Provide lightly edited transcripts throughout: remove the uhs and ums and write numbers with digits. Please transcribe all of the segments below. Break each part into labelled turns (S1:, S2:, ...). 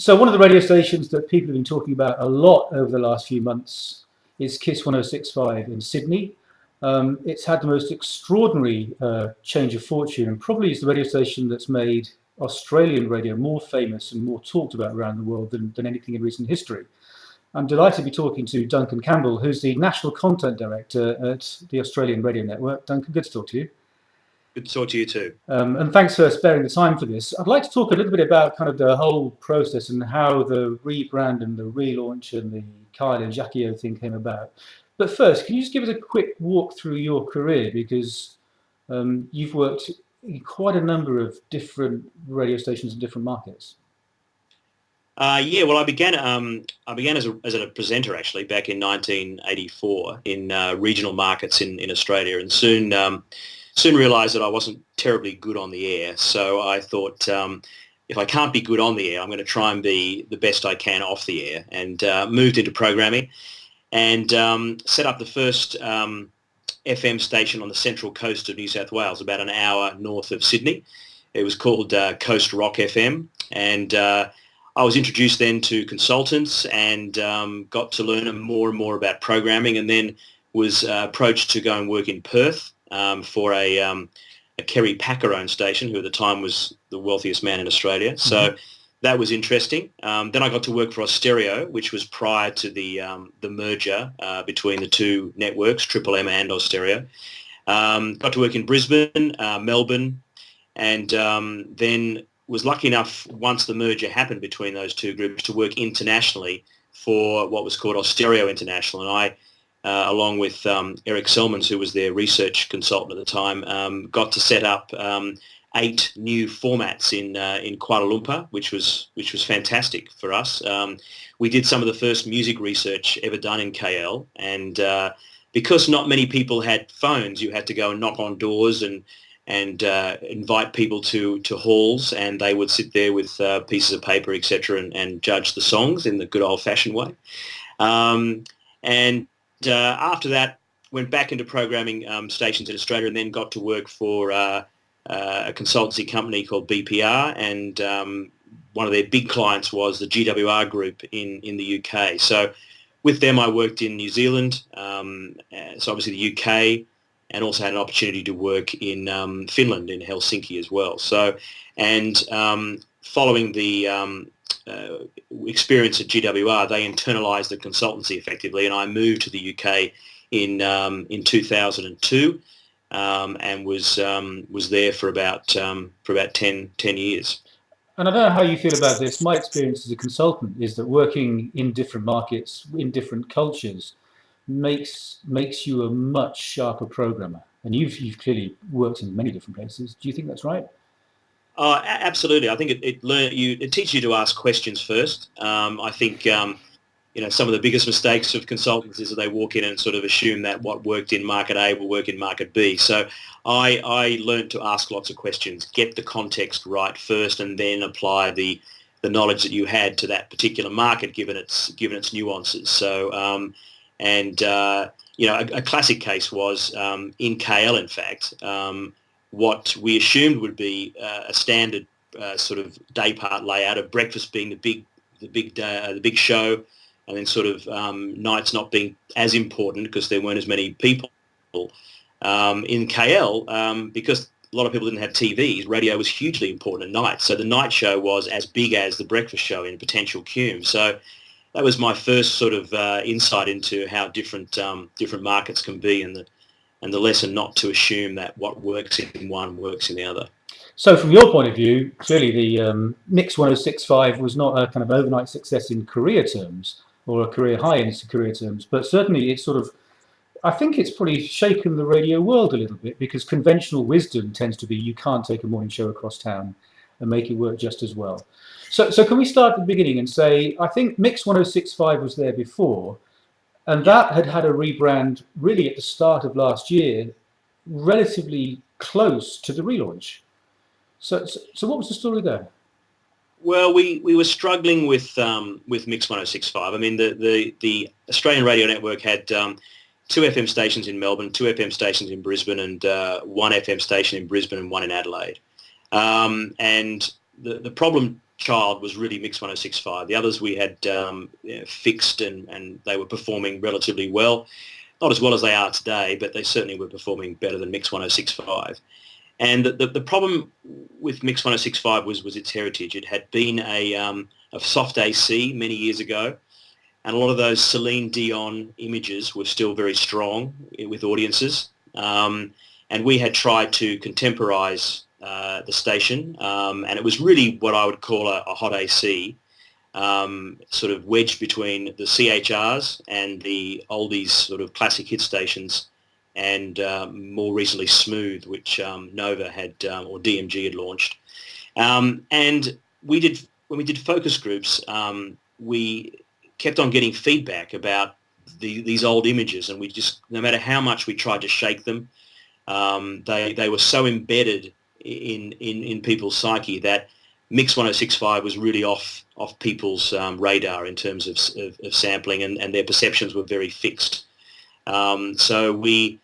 S1: So one of the radio stations that people have been talking about a lot over the last few months is KIIS 106.5 in Sydney. It's had the most extraordinary change of fortune, and probably is the radio station that's made Australian radio more famous and more talked about around the world than anything in recent history. I'm delighted to be talking to Duncan Campbell, who's the National Content Director at the Australian Radio Network. Duncan, good to talk to you.
S2: Good to talk to you too.
S1: And thanks for sparing the time for this. I'd like to talk a little bit about kind of the whole process and how the rebrand and the relaunch and the Kyle and Jackie thing came about. But first, can you just give us a quick walk through your career? Because you've worked in quite a number of different radio stations in different markets.
S2: Yeah, well, I began as a presenter actually back in 1984 in regional markets in Australia, and soon realised that I wasn't terribly good on the air. So I thought, if I can't be good on the air, I'm going to try and be the best I can off the air, and moved into programming and set up the first FM station on the central coast of New South Wales, about an hour north of Sydney. It was called Coast Rock FM, and I was introduced then to consultants and got to learn more and more about programming, and then was approached to go and work in Perth for a Kerry Packer-owned station, who at the time was the wealthiest man in Australia. So that was interesting. Then I got to work for Austereo, which was prior to the merger between the two networks, Triple M and Austereo. Got to work in Brisbane, Melbourne, and then was lucky enough, once the merger happened between those two groups, to work internationally for what was called Austereo International. And I, along with Eric Selmans, who was their research consultant at the time, got to set up 8 new formats in Kuala Lumpur, which was fantastic for us. We did some of the first music research ever done in KL, and because not many people had phones, you had to go and knock on doors and invite people to halls, and they would sit there with pieces of paper, etc., and judge the songs in the good old-fashioned way. And after that, went back into programming stations in Australia, and then got to work for a consultancy company called BPR, and one of their big clients was the GWR group in the UK. So with them, I worked in New Zealand, so obviously the UK, and also had an opportunity to work in Finland, in Helsinki as well. So, and following the experience at GWR, they internalised the consultancy effectively, and I moved to the UK in 2002, and was there for about 10 years.
S1: And I don't know how you feel about this. My experience as a consultant is that working in different markets, in different cultures, makes you a much sharper programmer. And you've clearly worked in many different places. Do you think that's right?
S2: Absolutely. I think it teaches you to ask questions first. I think some of the biggest mistakes of consultants is that they walk in and sort of assume that what worked in market A will work in market B. So I learned to ask lots of questions, get the context right first, and then apply the knowledge that you had to that particular market, given its nuances. So a classic case was in KL, in fact. What we assumed would be a standard sort of day part layout of breakfast being the big show, and then sort of nights not being as important because there weren't as many people. In KL, because a lot of people didn't have TVs, radio was hugely important at night. So the night show was as big as the breakfast show in potential cume. So that was my first sort of insight into how different markets can be, and the lesson not to assume that what works in one works in the other.
S1: So from your point of view, clearly the Mix 106.5 was not a kind of overnight success in career terms, or a career high in career terms, but certainly it's sort of, I think it's probably shaken the radio world a little bit, because conventional wisdom tends to be you can't take a morning show across town and make it work just as well. So can we start at the beginning and say, I think Mix 106.5 was there before, and that had a rebrand really at the start of last year, relatively close to the relaunch. So what was the story there?
S2: Well, we were struggling with Mix 106.5. I mean, the Australian Radio Network had 2 FM stations in Melbourne, 2 FM stations in Brisbane, and 1 FM station in Brisbane and 1 in Adelaide. And the problem child was really Mix 1065. The others we had fixed, and they were performing relatively well. Not as well as they are today, but they certainly were performing better than Mix 1065. And the problem with Mix 1065 was its heritage. It had been a soft AC many years ago, and a lot of those Celine Dion images were still very strong with audiences. And we had tried to contemporize the station, and it was really what I would call a hot AC, sort of wedged between the CHRs and the oldies sort of classic hit stations, and more recently Smooth, which Nova had or DMG had launched. And when we did focus groups, we kept on getting feedback about these old images, and we just, no matter how much we tried to shake them, they were so embedded in people's psyche that Mix 1065 was really off people's radar in terms of sampling, and their perceptions were very fixed. So we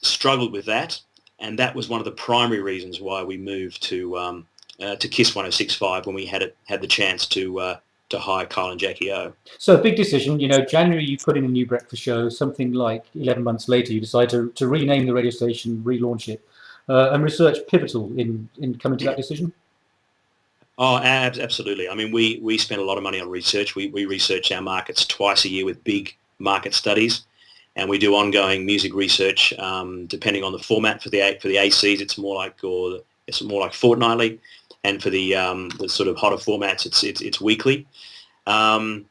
S2: struggled with that, and that was one of the primary reasons why we moved to KIIS 1065 when we had the chance to hire Kyle and Jackie O.
S1: So a big decision, January you put in a new breakfast show, something like 11 months later you decide to rename the radio station, relaunch it, and research pivotal in coming to that decision?
S2: Oh, absolutely. I mean, we spent a lot of money on research. We research our markets twice a year with big market studies, and we do ongoing music research. Depending on the format for the ACs, it's more like fortnightly, and for the sort of hotter formats, it's weekly. And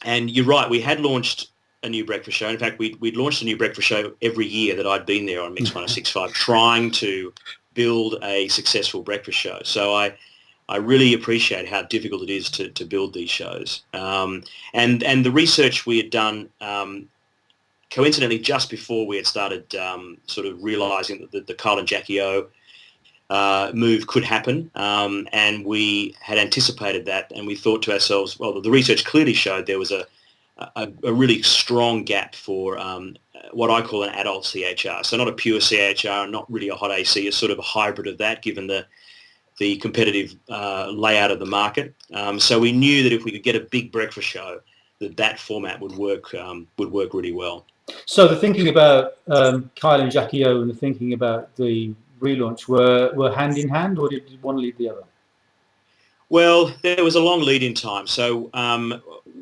S2: you're right, we had launched a new breakfast show. In fact, we'd launched a new breakfast show every year that I'd been there on Mix 1065, trying to build a successful breakfast show. So I really appreciate how difficult it is to build these shows. And the research we had done, coincidentally, just before we had started sort of realising that the Kyle and Jackie O move could happen, and we had anticipated that, and we thought to ourselves, well, the research clearly showed there was a really strong gap for what I call an adult CHR. So not a pure CHR, not really a hot AC, a sort of a hybrid of that, given the competitive layout of the market. So we knew that if we could get a big breakfast show, that format would work really well.
S1: So the thinking about Kyle and Jackie O and the thinking about the relaunch were hand in hand, or did one lead the other?
S2: Well, there was a long lead-in time. So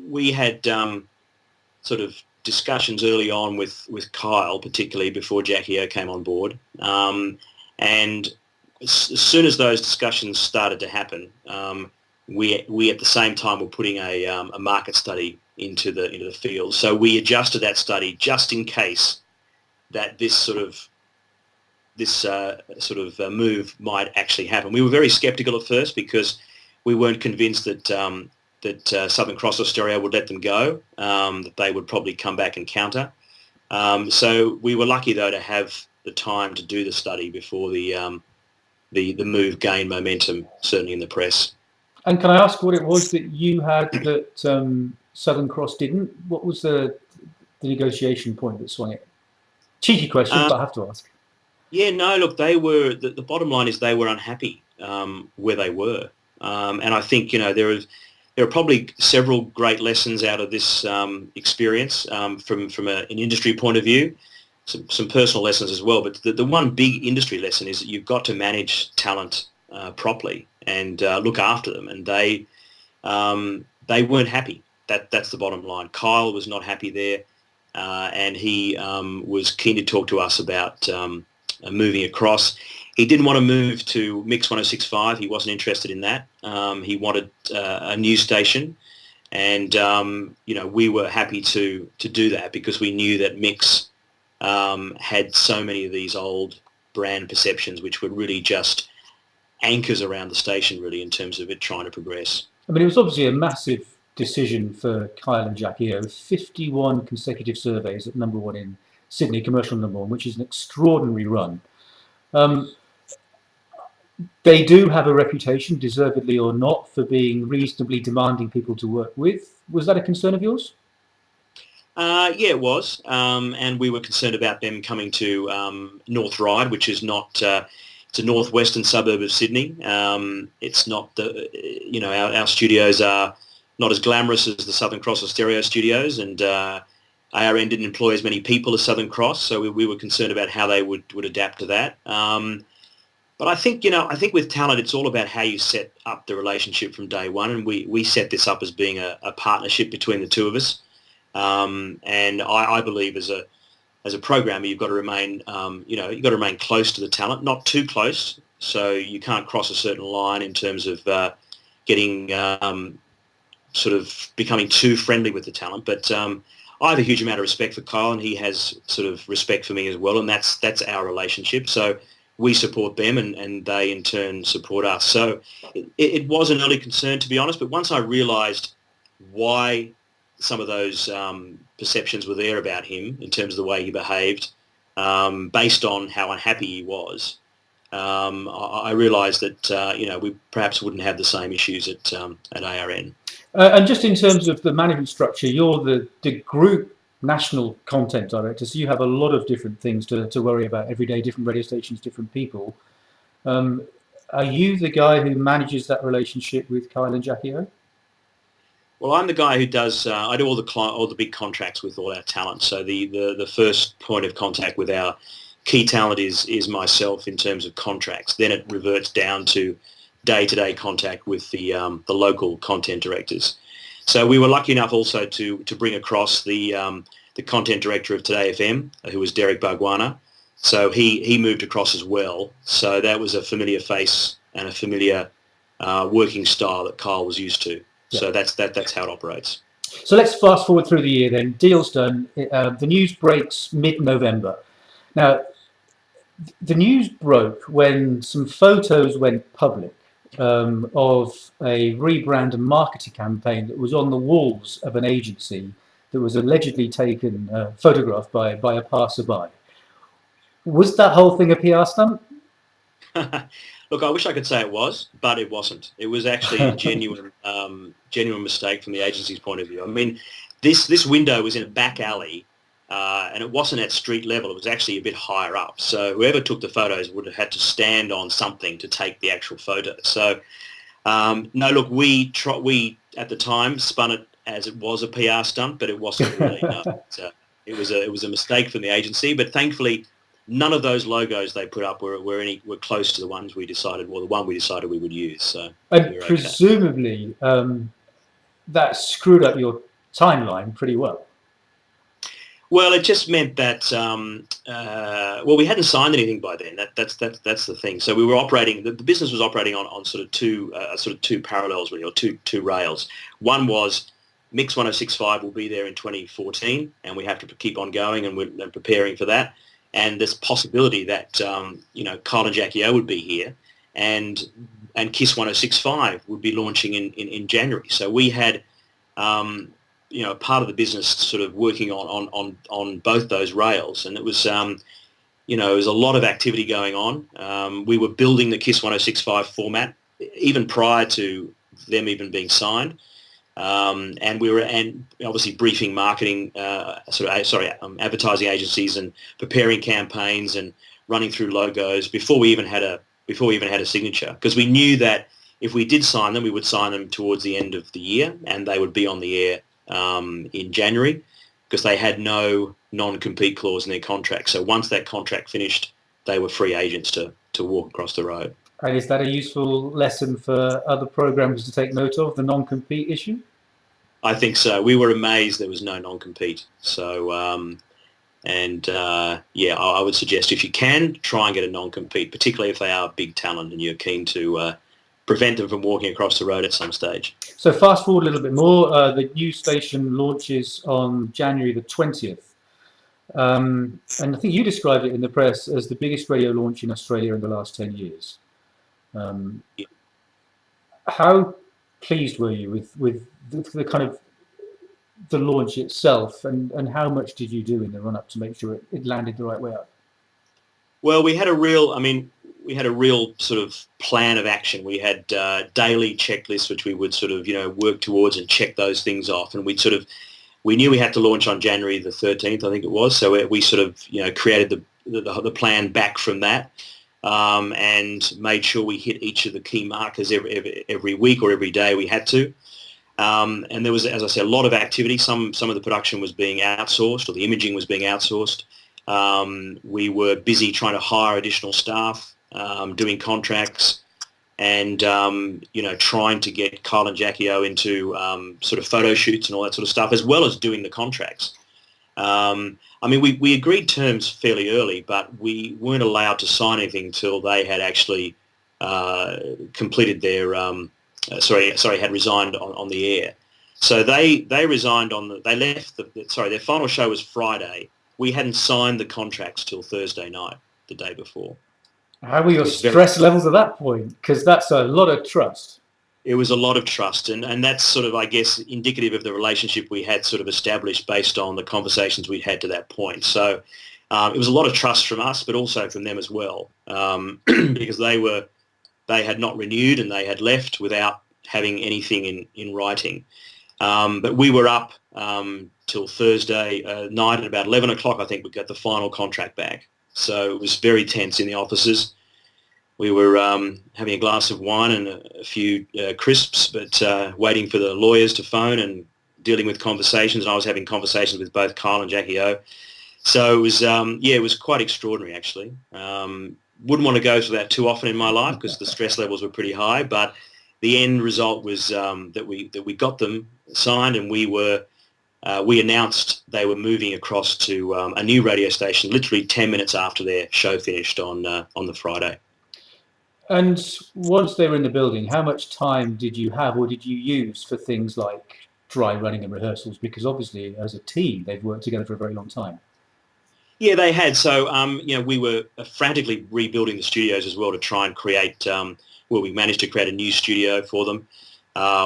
S2: we had sort of discussions early on with Kyle, particularly before Jackie O came on board. And as soon as those discussions started to happen, we at the same time were putting a market study into the field. So we adjusted that study just in case that this sort of move might actually happen. We were very sceptical at first because we weren't convinced that Southern Cross or Stereo would let them go, that they would probably come back and counter. So we were lucky, though, to have the time to do the study before the move gained momentum, certainly in the press.
S1: And can I ask what it was that you had that Southern Cross didn't? What was the negotiation point that swung it? Cheeky question, but I have to ask.
S2: Yeah, no, look, they were, the bottom line is they were unhappy where they were. And I think, there are probably several great lessons out of this experience from an industry point of view, some personal lessons as well. But the one big industry lesson is that you've got to manage talent properly and look after them. And they weren't happy. That's the bottom line. Kyle was not happy there, and he was keen to talk to us about moving across. He didn't want to move to Mix 1065. He wasn't interested in that. He wanted a new station, and we were happy to do that because we knew that Mix had so many of these old brand perceptions, which were really just anchors around the station, really, in terms of it trying to progress.
S1: I mean, it was obviously a massive decision for Kyle and Jackie O. 51 consecutive surveys at number one in Sydney, commercial number one, which is an extraordinary run. They do have a reputation, deservedly or not, for being reasonably demanding people to work with. Was that a concern of yours?
S2: Yeah, it was. And we were concerned about them coming to North Ryde, which is not, it's it's a northwestern suburb of Sydney. It's not our studios are not as glamorous as the Southern Cross or Stereo studios, and ARN didn't employ as many people as Southern Cross, so we were concerned about how they would adapt to that. But I think with talent, it's all about how you set up the relationship from day one, and we set this up as being a partnership between the two of us. And I believe as a programmer, you've got to remain close to the talent, not too close, so you can't cross a certain line in terms of getting sort of becoming too friendly with the talent. But I have a huge amount of respect for Kyle, and he has sort of respect for me as well, and that's our relationship. So we support them, and they in turn support us. So it was an early concern, to be honest, but once I realised why some of those perceptions were there about him in terms of the way he behaved, based on how unhappy he was, I realised that we perhaps wouldn't have the same issues at ARN.
S1: And just in terms of the management structure, you're the group national content director, so you have a lot of different things to worry about every day, different radio stations, different people. Are you the guy who manages that relationship with Kyle and Jackie O?
S2: Well, I'm the guy who does. I do all the big contracts with all our talent. So the first point of contact with our key talent is myself in terms of contracts. Then it reverts down to day-to-day contact with the local content directors. So we were lucky enough also to bring across the content director of Today FM, who was Derek Bargwana. So he moved across as well. So that was a familiar face and a familiar working style that Kyle was used to. Yeah. So that's how it operates.
S1: So let's fast forward through the year then. Deal's done. The news breaks mid-November. Now, the news broke when some photos went public of a rebrand and marketing campaign that was on the walls of an agency that was allegedly taken, photographed by a passerby. Was that whole thing a PR stunt?
S2: Look, I wish I could say it was, but it wasn't. It was actually a genuine mistake from the agency's point of view. I mean, this window was in a back alley, and it wasn't at street level. It was actually a bit higher up. So whoever took the photos would have had to stand on something to take the actual photo. So no, look, we at the time spun it as it was a PR stunt, but it wasn't really. No. It was a mistake from the agency, but thankfully none of those logos they put up were close to the ones we decided, or the one we decided we would use. So
S1: and presumably that screwed up your timeline pretty well.
S2: Well, it just meant that we hadn't signed anything by then. That's the thing. So we were operating. The business was operating on sort of two parallels really, or two rails. One was Mix 106.5 will be there in 2014, and we have to keep on going, and we're preparing for that. And this possibility that Kyle and Jackie O would be here, and KIIS 106.5 would be launching in January. So we had part of the business sort of working on both those rails, and it was there was a lot of activity going on. We were building the KIIS 106.5 format even prior to them even being signed. And we were obviously briefing marketing, advertising agencies and preparing campaigns and running through logos before we even had a signature, because we knew that if we did sign them, we would sign them towards the end of the year, and they would be on the air in January, because they had no non-compete clause in their contract. So once that contract finished, they were free agents to walk across the road.
S1: And is that a useful lesson for other programmers to take note of, the non-compete issue?
S2: I think so. We were amazed there was no non-compete. So, I would suggest if you can, try and get a non-compete, particularly if they are big talent and you're keen to prevent them from walking across the road at some stage.
S1: So fast forward a little bit more. The new station launches on January the 20th. And I think you described it in the press as the biggest radio launch in Australia in the last 10 years.
S2: Yeah.
S1: How pleased were you with the kind of the launch itself, and how much did you do in the run-up to make sure it landed the right way up?
S2: Well, we had a real sort of plan of action. We had daily checklists which we would sort of work towards and check those things off, and we knew we had to launch on January the 13th, I think it was. So we sort of created the plan back from that. and made sure we hit each of the key markers every week or every day we had to. And there was, as I said, a lot of activity. Some of the production was being outsourced, or the imaging was being outsourced. We were busy trying to hire additional staff, doing contracts, and trying to get Kyle and Jackie O into sort of photo shoots and all that sort of stuff, as well as doing the contracts. We agreed terms fairly early, but we weren't allowed to sign anything until they had actually completed their had resigned on the air. So they resigned they left their final show was Friday. We hadn't signed the contracts till Thursday night, the day before.
S1: How were your stress levels at that point? Because that's a lot of trust.
S2: It was a lot of trust, and that's sort of, I guess, indicative of the relationship we had sort of established based on the conversations we'd had to that point. So it was a lot of trust from us, but also from them as well, because they had not renewed and they had left without having anything in writing. But we were up till Thursday night at about 11 o'clock, I think, we got the final contract back. So it was very tense in the offices. We were having a glass of wine and a few crisps, but waiting for the lawyers to phone and dealing with conversations. And I was having conversations with both Kyle and Jackie O. So it was, it was quite extraordinary, actually. Wouldn't want to go through that too often in my life because the stress levels were pretty high. But the end result was that we got them signed, and we announced they were moving across to a new radio station literally 10 minutes after their show finished on the Friday.
S1: And once they were in the building, how much time did you have, or did you use for things like dry running and rehearsals? Because obviously, as a team, they've worked together for a very long time.
S2: Yeah, they had. So, we were frantically rebuilding the studios as well to try and create, we managed to create a new studio for them.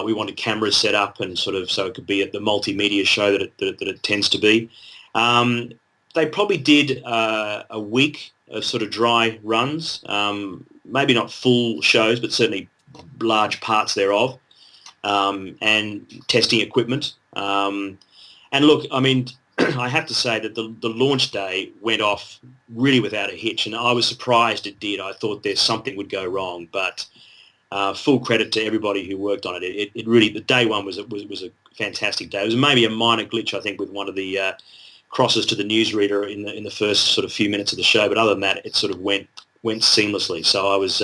S2: We wanted cameras set up and sort of so it could be at the multimedia show that it tends to be. They probably did a week of sort of dry runs, maybe not full shows, but certainly large parts thereof, and testing equipment. And look, I mean, I have to say that the launch day went off really without a hitch, and I was surprised it did. I thought something would go wrong, but full credit to everybody who worked on it. It really, the day one was a fantastic day. It was maybe a minor glitch, I think, with one of the crosses to the newsreader in the first sort of few minutes of the show, but other than that, it sort of went seamlessly. So I was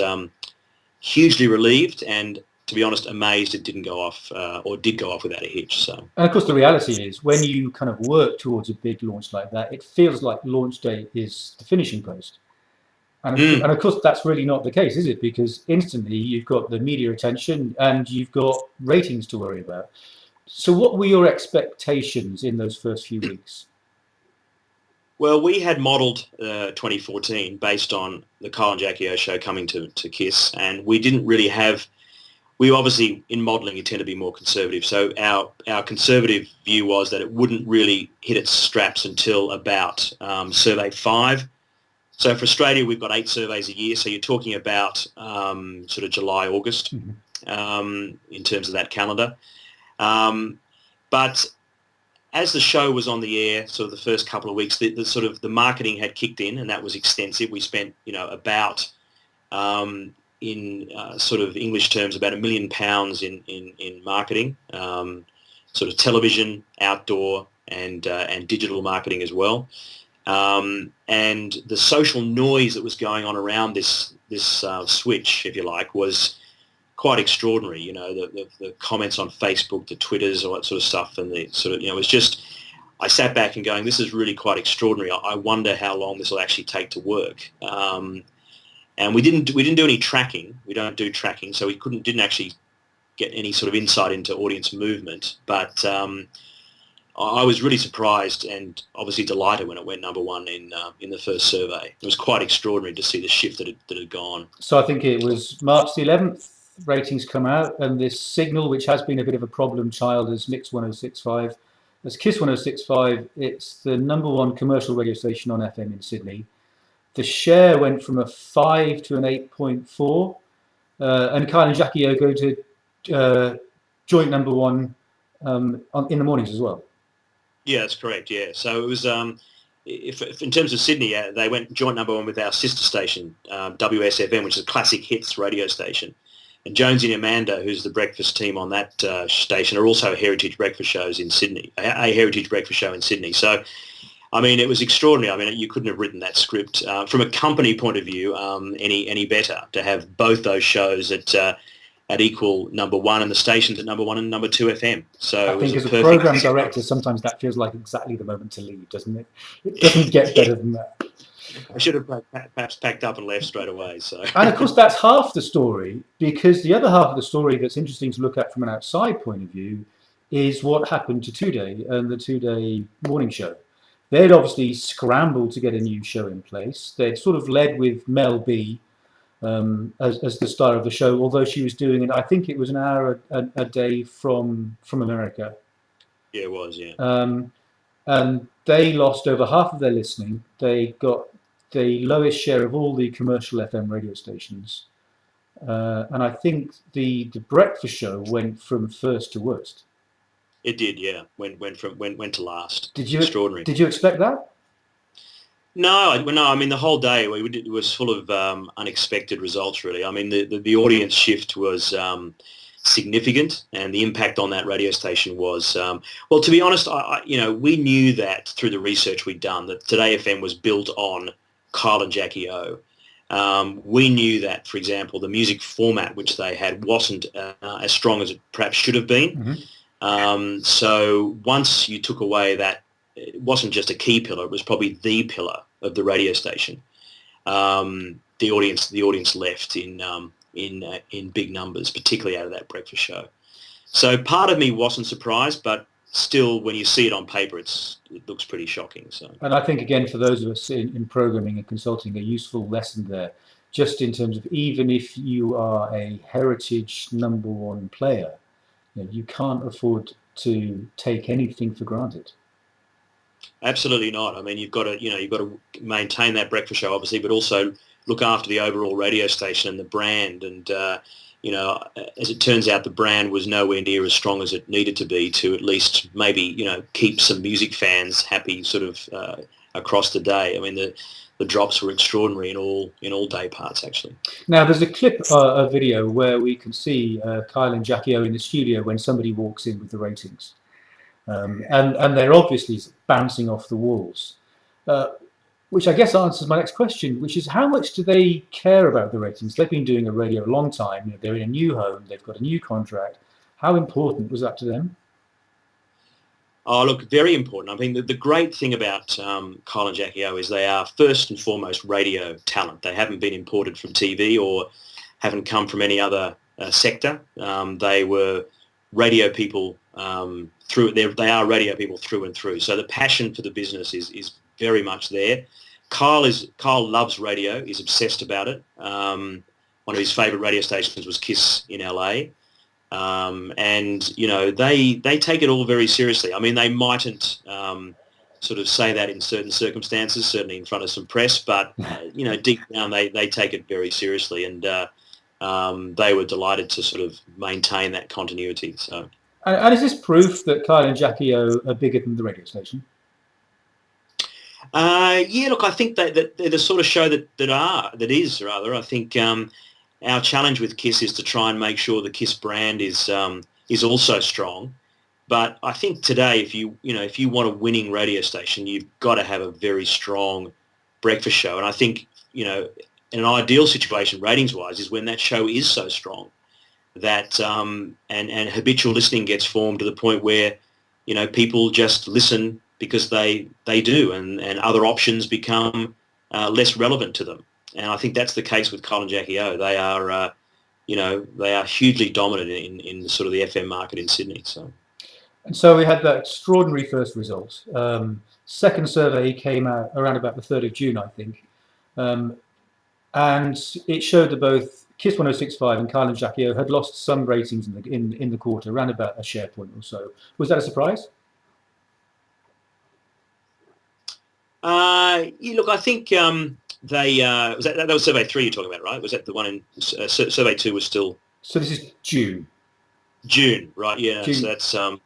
S2: hugely relieved and, to be honest, amazed it didn't go off or did go off without a hitch. So,
S1: and of course, the reality is when you kind of work towards a big launch like that, it feels like launch day is the finishing post. And of course, that's really not the case, is it? Because instantly you've got the media attention and you've got ratings to worry about. So what were your expectations in those first few weeks?
S2: Well, we had modelled 2014 based on the Kyle and Jackie O show coming to KIIS, and we didn't really have. We obviously, in modelling, you tend to be more conservative. So our conservative view was that it wouldn't really hit its straps until about survey 5. So for Australia, we've got 8 surveys a year. So you're talking about sort of July, August in terms of that calendar. But as the show was on the air, sort of the first couple of weeks, the sort of the marketing had kicked in, and that was extensive. We spent, about in sort of English terms, about £1 million in marketing, sort of television, outdoor, and digital marketing as well. And the social noise that was going on around this switch, if you like, was quite extraordinary. The comments on Facebook, the Twitters, all that sort of stuff, and the sort of, it was just, I sat back and going, this is really quite extraordinary. I wonder how long this will actually take to work. And we didn't do any tracking. We don't do tracking, so we didn't actually get any sort of insight into audience movement. But I was really surprised and obviously delighted when it went number 1 in the first survey. It was quite extraordinary to see the shift that had gone.
S1: So I think it was March the 11th, ratings come out, and this signal, which has been a bit of a problem child, as Mix 106.5, as KIIS 106.5, it's the number 1 commercial radio station on FM in Sydney. The share went from a 5 to an 8.4, and Kyle and Jackie O go to joint number 1 in the mornings as well.
S2: Yeah, that's correct. Yeah, so it was if in terms of Sydney, they went joint number one with our sister station, WSFM, which is a classic hits radio station. And Jonesy and Amanda, who's the breakfast team on that station, are also heritage breakfast shows in Sydney, a heritage breakfast show in Sydney. So, I mean, it was extraordinary. I mean, you couldn't have written that script from a company point of view any better to have both those shows at equal number one and the stations at number one and number two FM. So
S1: I think as a program director, sometimes that feels like exactly the moment to leave, doesn't it? It doesn't get better than that.
S2: I should have perhaps packed up and left straight away. So,
S1: and of course, that's half the story, because the other half of the story that's interesting to look at from an outside point of view is what happened to Today and the Today morning show. They'd obviously scrambled to get a new show in place. They'd sort of led with Mel B as the star of the show, although she was doing it, I think it was an hour a day from America.
S2: Yeah, it was, yeah.
S1: And they lost over half of their listening. They got the lowest share of all the commercial FM radio stations. And I think the breakfast show went from first to worst.
S2: It did, yeah. Went to last.
S1: Extraordinary. Did you expect that?
S2: No. I mean, the whole day it was full of unexpected results. Really, I mean, the audience shift was significant, and the impact on that radio station was well. To be honest, we knew that through the research we'd done that Today FM was built on Kyle and Jackie O. We knew that, for example, the music format which they had wasn't as strong as it perhaps should have been.
S1: Mm-hmm.
S2: So once you took away that, it wasn't just a key pillar; it was probably the pillar of the radio station. The audience left in big numbers, particularly out of that breakfast show. So part of me wasn't surprised, but still, when you see it on paper, it looks pretty shocking. So,
S1: and I think again, for those of us in programming and consulting, a useful lesson there, just in terms of even if you are a heritage number one player, you can't afford to take anything for granted.
S2: Absolutely not. I mean, you've got to maintain that breakfast show, obviously, but also look after the overall radio station and the brand. And as it turns out, the brand was nowhere near as strong as it needed to be to at least maybe keep some music fans happy sort of across the day. I mean, the drops were extraordinary in all day parts, actually.
S1: Now, there's a clip, a video where we can see Kyle and Jackie O in the studio when somebody walks in with the ratings. And they're obviously bouncing off the walls, which I guess answers my next question, which is how much do they care about the ratings? They've been doing a radio a long time. They're in a new home. They've got a new contract. How important was that to them?
S2: Oh, look, very important. I mean, the great thing about Kyle and Jackie O is they are first and foremost radio talent. They haven't been imported from TV or haven't come from any other sector. They were radio people they are radio people through and through. So the passion for the business is very much there. Kyle loves radio. He's obsessed about it. One of his favourite radio stations was KIIS in LA. And they take it all very seriously. I mean, they mightn't sort of say that in certain circumstances, certainly in front of some press, but deep down they take it very seriously, and they were delighted to sort of maintain that continuity. So,
S1: and is this proof that Kyle and Jackie O are bigger than the radio station?
S2: Yeah, look, I think that they're the sort of show that is. I think our challenge with KIIS is to try and make sure the KIIS brand is also strong. But I think today, if you want a winning radio station, you've got to have a very strong breakfast show. And I think in an ideal situation, ratings-wise, is when that show is so strong that and habitual listening gets formed to the point where people just listen because they do, and other options become less relevant to them. And I think that's the case with Kyle and Jackie O. They are, they are hugely dominant in sort of the FM market in Sydney. So,
S1: and so we had that extraordinary first result. Second survey came out around about the 3rd of June, I think, and it showed that both KIIS 106.5 and Kyle and Jackie O had lost some ratings in the quarter, around about a share point or so. Was that a surprise?
S2: Look, I think they that was survey 3 you're talking about, right? Was that the one in survey 2 was still?
S1: So this is June.
S2: June, right? Yeah.
S1: June.
S2: So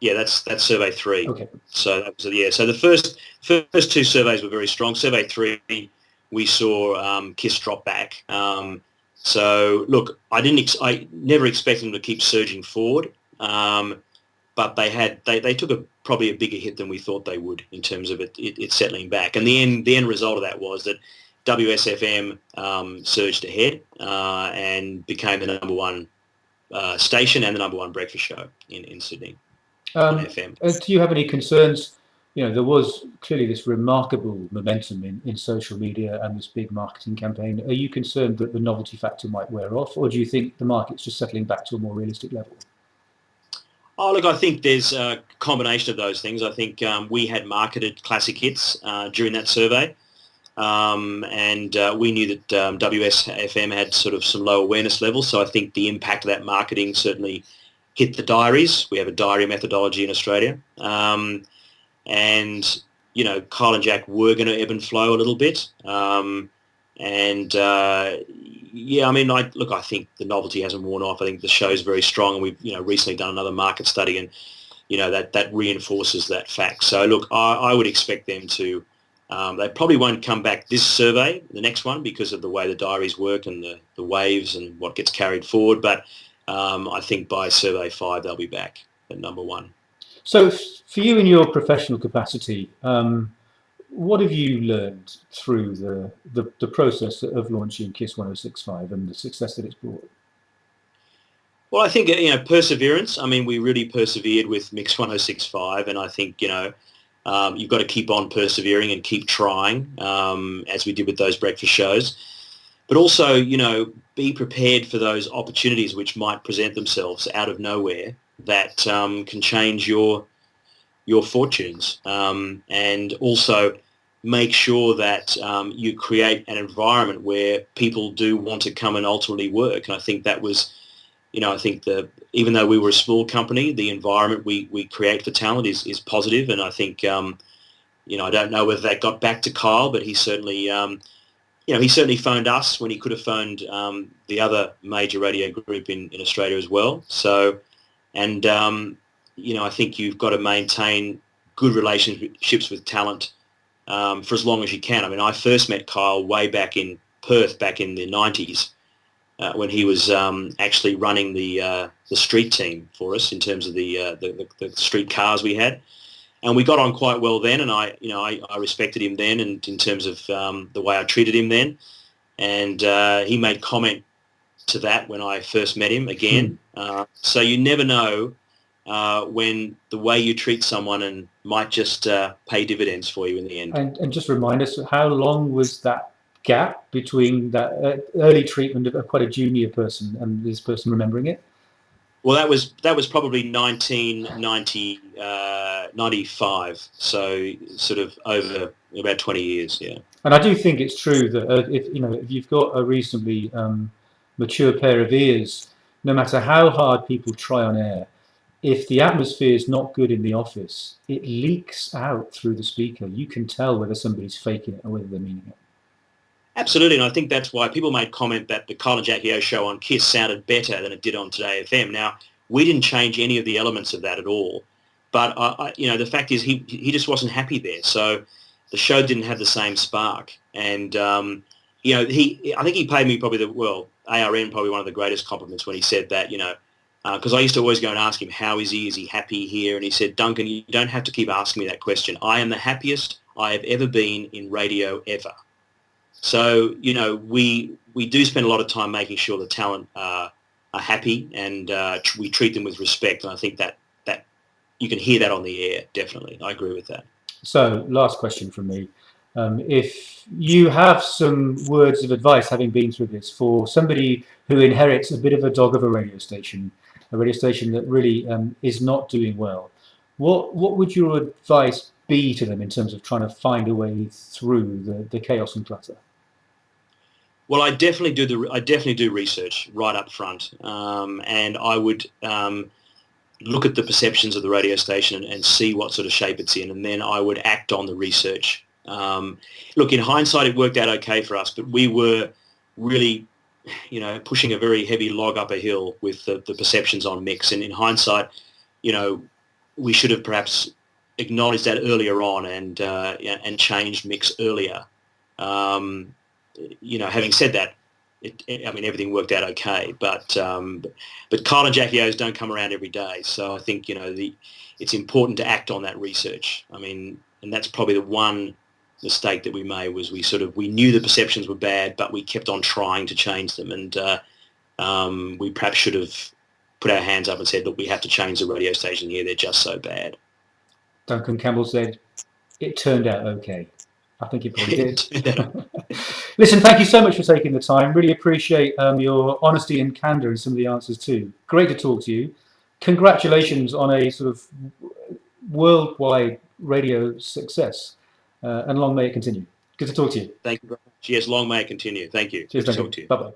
S2: Yeah, that's survey 3.
S1: Okay.
S2: So that was So the first 2 surveys were very strong. Survey 3, we saw KIIS drop back. So look, I never expected them to keep surging forward, but they took probably a bigger hit than we thought they would in terms of it settling back. And the end result of that was that WSFM surged ahead and became the number 1 station and the number 1 breakfast show in Sydney on FM.
S1: Do you have any concerns? There was clearly this remarkable momentum in social media and this big marketing campaign. Are you concerned that the novelty factor might wear off, or do you think the market's just settling back to a more realistic level?
S2: Oh, look, I think there's a combination of those things. I think we had marketed classic hits during that survey, and we knew that WSFM had sort of some low awareness levels, so I think the impact of that marketing certainly hit the diaries. We have a diary methodology in Australia. And, Kyle and Jack were going to ebb and flow a little bit. I think the novelty hasn't worn off. I think the show's very strong, and we've, recently done another market study, and, that reinforces that fact. So, look, I would expect them to, they probably won't come back this survey, the next one, because of the way the diaries work and the waves and what gets carried forward. But I think by survey 5, they'll be back at number 1.
S1: So for you in your professional capacity, what have you learned through the process of launching KIIS 1065 and the success that it's brought?
S2: Well, I think, perseverance. I mean, we really persevered with Mix 1065, and I think, you've got to keep on persevering and keep trying, as we did with those breakfast shows. But also, be prepared for those opportunities which might present themselves out of nowhere that can change your fortunes, and also make sure that you create an environment where people do want to come and ultimately work. And I think that was, I think even though we were a small company, the environment we create for talent is positive. And I think, I don't know whether that got back to Kyle, but he certainly, he certainly phoned us when he could have phoned the other major radio group in Australia as well. So, and, I think you've got to maintain good relationships with talent for as long as you can. I mean, I first met Kyle way back in Perth back in the 90s when he was actually running the street team for us in terms of the street cars we had. And we got on quite well then, and I respected him then, and in terms of the way I treated him then. And he made comment to that when I first met him again. So you never know when the way you treat someone and might just pay dividends for you in the end.
S1: And just remind us, how long was that gap between that early treatment of quite a junior person and this person remembering it?
S2: Well, that was probably 1995, so sort of over about 20 years, yeah.
S1: And I do think it's true that if you've got a reasonably mature pair of ears, no matter how hard people try on air, if the atmosphere is not good in the office, it leaks out through the speaker. You can tell whether somebody's faking it or whether they're meaning it.
S2: Absolutely, and I think that's why people made comment that the Kyle and Jackie O show on KIIS sounded better than it did on Today FM. Now, we didn't change any of the elements of that at all, but the fact is he just wasn't happy there. So the show didn't have the same spark, and I think he paid me probably ARN probably one of the greatest compliments when he said that, because I used to always go and ask him, how is he? Is he happy here? And he said, Duncan, you don't have to keep asking me that question. I am the happiest I have ever been in radio ever. So, we do spend a lot of time making sure the talent are happy, and we treat them with respect. And I think that you can hear that on the air, definitely. I agree with that.
S1: So, last question from me. If you have some words of advice, having been through this, for somebody who inherits a bit of a dog of a radio station that really is not doing well, what would your advice be to them in terms of trying to find a way through the chaos and clutter?
S2: Well, I definitely do research right up front, and I would look at the perceptions of the radio station and see what sort of shape it's in, and then I would act on the research. Look, in hindsight, it worked out okay for us, but we were really, pushing a very heavy log up a hill with the perceptions on Mix, and in hindsight, we should have perhaps acknowledged that earlier on and changed mix earlier. Having said that, everything worked out okay, but Kyle and Jackie O's don't come around every day. So I think, it's important to act on that research. And that's probably the one mistake that we made, was we knew the perceptions were bad, but we kept on trying to change them. And we perhaps should have put our hands up and said, look, we have to change the radio station here. They're just so bad.
S1: Duncan Campbell said, it turned out okay. I think it probably did. Listen, thank you so much for taking the time. Really appreciate your honesty and candor in some of the answers too. Great to talk to you. Congratulations on a sort of worldwide radio success, and long may it continue. Good to talk to you.
S2: Thank you very much. Yes, long may it continue. Thank you.
S1: Cheers,
S2: Good to talk to you.
S1: Bye-bye.